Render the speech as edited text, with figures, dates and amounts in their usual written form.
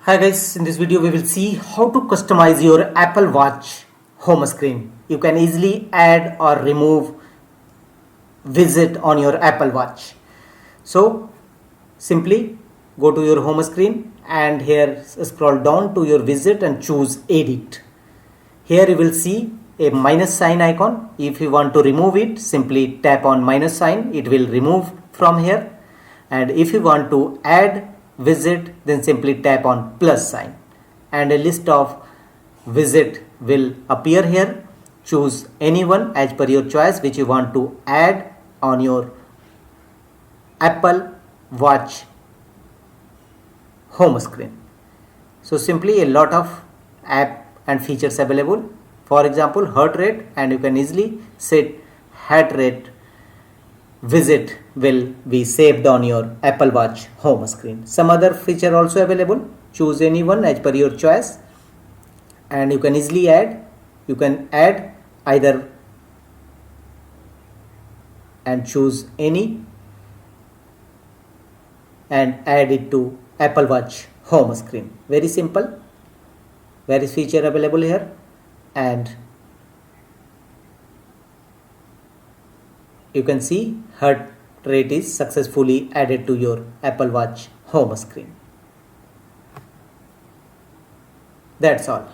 Hi guys, in this video we will see how to customize your Apple Watch home screen. You can easily add or remove widget on your Apple Watch. So simply go to your home screen and here scroll down to your widget and choose edit. Here you will see a minus sign icon. If you want to remove it, simply tap on minus sign, it will remove from here. And if you want to add widget, then simply tap on plus sign and a list of widget will appear here. Choose any one as per your choice which you want to add on your Apple Watch home screen. So simply a lot of app and features available. For example, heart rate, and you can easily set heart rate widget will be saved on your Apple Watch home screen. Some other feature also available. Choose any one as per your choice and you can easily add. You can add either and choose any and add it to Apple Watch home screen. Very simple. Various feature available here, and you can see heart rate is successfully added to your Apple Watch home screen. That's all.